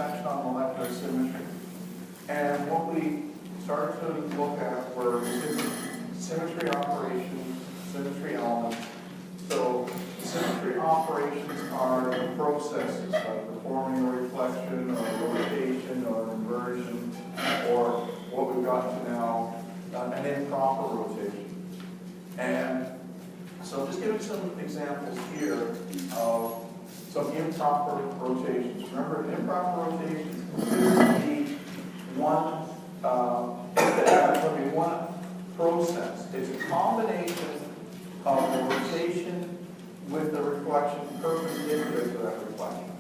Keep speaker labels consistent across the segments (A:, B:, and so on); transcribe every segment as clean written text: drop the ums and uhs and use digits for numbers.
A: touched on molecular symmetry. And what we started to look at were different symmetry operations, symmetry elements. So symmetry operations are the processes like performing a reflection or rotation or inversion, or what we've got to now, an improper rotation. And so just giving some examples here of some improper rotations. Remember, an improper rotation would be one process. It's a combination of the rotation with the reflection perpendicular to that reflection.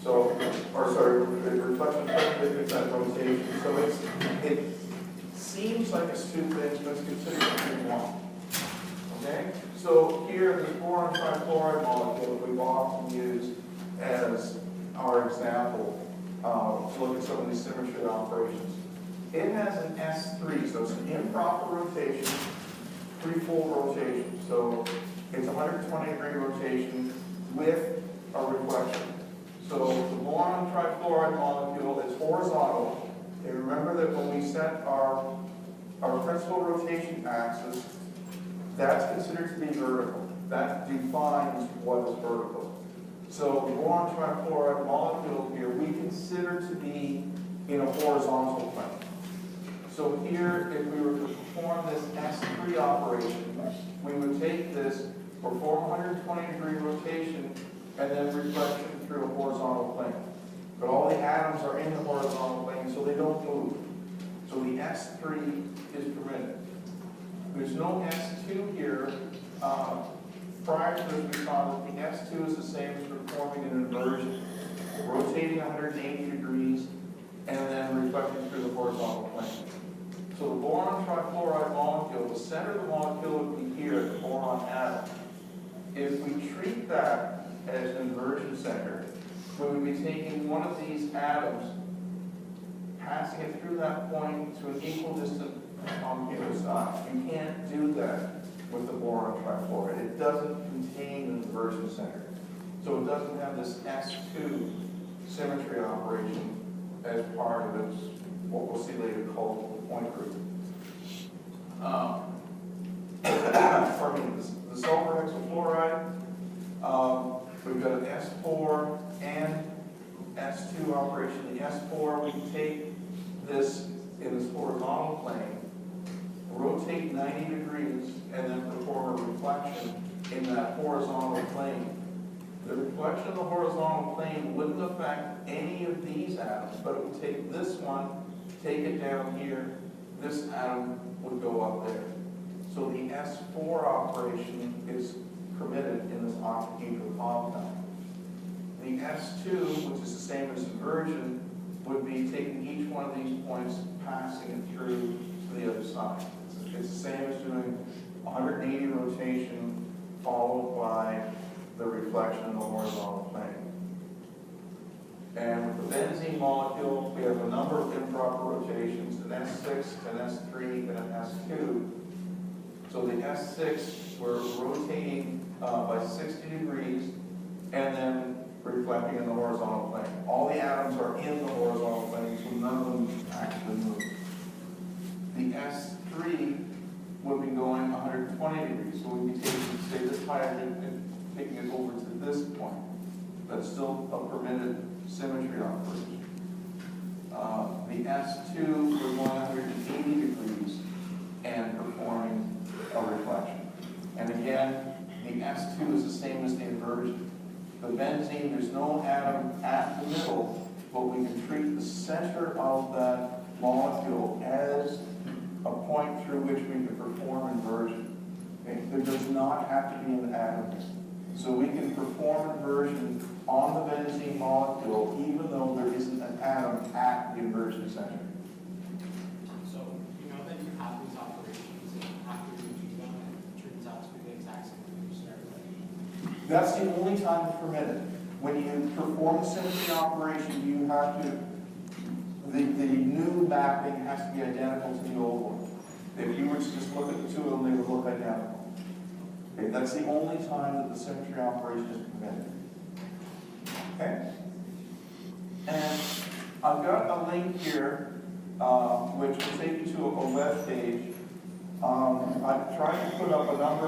A: So, or sorry, the reflection perpendicular to that rotation. So it seems like it's two things, but it's considered to be one. Okay? So here, the boron trifluoride molecule that we've often used as our example to look at some of these symmetry operations. It has an S3, so it's an improper rotation, threefold rotation. So it's a 120-degree rotation with a reflection. So the boron trifluoride molecule is horizontal. And remember that when we set our principal rotation axis, that's considered to be vertical. That defines what is vertical. So the boron trifluoride molecule here, we consider to be in a horizontal plane. So here, if we were to perform this S3 operation, we would take this, perform 120-degree rotation, and then reflection through a horizontal plane. But all the atoms are in the horizontal plane, so they don't move. So the S3 is permitted. There's no S2 here. Prior to this, we found that the S2 is the same as performing an inversion, rotating 180 degrees, and then reflecting through the horizontal plane. So the boron trifluoride molecule, the center of the molecule would be here at the boron atom. If we treat that as an inversion center, we would be taking one of these atoms, passing it through that point to an equal distance on the other side. You can't do that with the boron trifluoride. It doesn't contain an inversion center. So it doesn't have this S2 symmetry operation as part of its, what we'll see later, called the point group. The sulfur hexafluoride, we've got an S4 and S2 operation. The S4, we can take this in this horizontal plane, rotate 90 degrees, and then perform a reflection in that horizontal plane. The reflection of the horizontal plane wouldn't affect any of these atoms, but it would take this one, take it down here, this atom would go up there. So the S4 operation is permitted in this octahedral compound. The S2, which is the same as inversion, would be taking each one of these points, passing it through to the other side. It's the same as doing 180 rotation followed by the reflection in the horizontal plane. And with the benzene molecule, we have a number of improper rotations, an S6, an S3, and an S2. So the S6, we're rotating by 60 degrees and then reflecting in the horizontal plane. All the atoms are in the horizontal plane, so none of them actually move. The S3 would be going 120 degrees, so we'd be taking, say, this hydrogen and taking it over to this point. That's still a permitted symmetry operation. The S2, we're going 180 degrees and performing a reflection. And again, the S2 is the same as the inversion. The benzene, there's no atom at the middle, but we can treat the center of that molecule as a point through which we can perform inversion. Okay? There does not have to be an atom. So we can perform inversion on the benzene molecule even though there isn't an atom at the inversion center.
B: So you know that you have these operations and after you do them, it turns out to be the exact same thing you started with.
A: That's the only time it's permitted. When you perform the symmetry operation, you have to, the new mapping has to be identical to the old one. If you were to just look at the two of them, they would look identical. Okay, that's the only time that the symmetry operation is permitted. Okay? I've got a link here, which will take you to a web page. I've tried to put up a number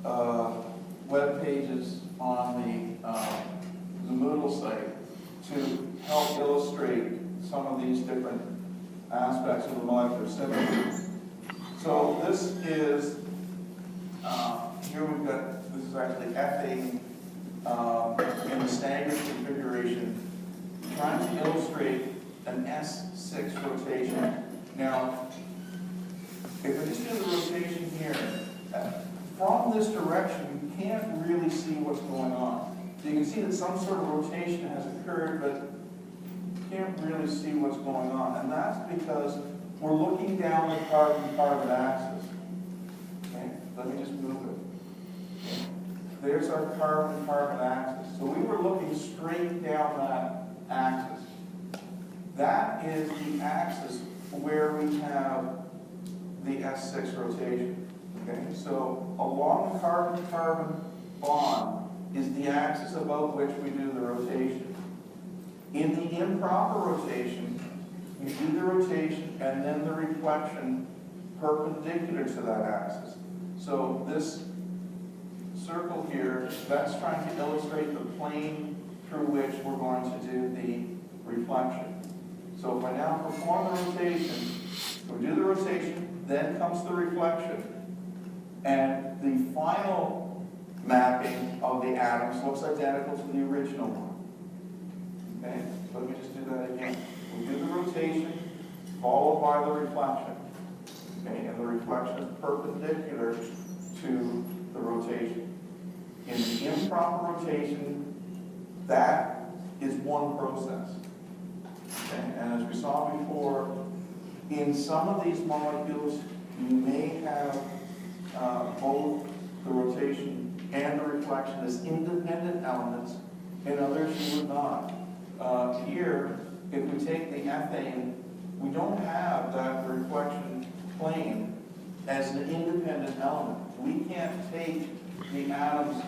A: of web pages on the Moodle site to help illustrate some of these different aspects of the molecular symmetry. So this is, here we've got, this is actually ethane in the standard configuration, trying to illustrate an S6 rotation. Now, if we just do the rotation here, from this direction, you can't really see what's going on. So you can see that some sort of rotation has occurred, but you can't really see what's going on. And that's because we're looking down the carbon-carbon axis. Okay, let me just move it. Okay. There's our carbon-carbon axis. So we were looking straight down that axis. That is the axis where we have the S6 rotation. Okay, so along the carbon-carbon bond is the axis about which we do the rotation. In the improper rotation, you do the rotation and then the reflection perpendicular to that axis. So this circle here, that's trying to illustrate the plane through which we're going to do the reflection. So if I now perform the rotation, we do the rotation, then comes the reflection, and the final mapping of the atoms looks identical to the original one. Okay, so let me just do that again. We do the rotation, followed by the reflection. Okay, and the reflection is perpendicular to the rotation. In the improper rotation, that is one process. Okay, and as we saw before, in some of these molecules, you may have both the rotation and the reflection as independent elements. In others, you would not. Here, if we take the ethane, we don't have that reflection plane as an independent element. We can't take the atoms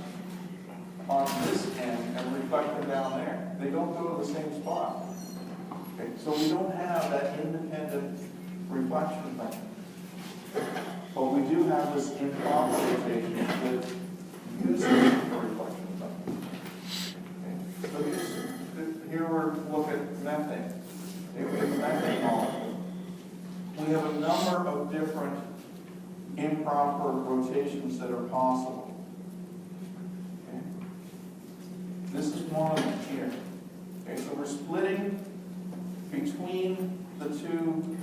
A: on this end and reflect them down there. They don't go to the same spot. Okay? So we don't have that independent reflection plane. But we do have this improper rotation that uses the reflection plane. Okay? So here we're looking at methane. Here we have the methane molecule. We have a number of different improper rotations that are possible. Okay? This is one of them here. Okay, so we're splitting between the two,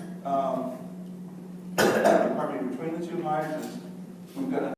A: between the two hydrogens. We've got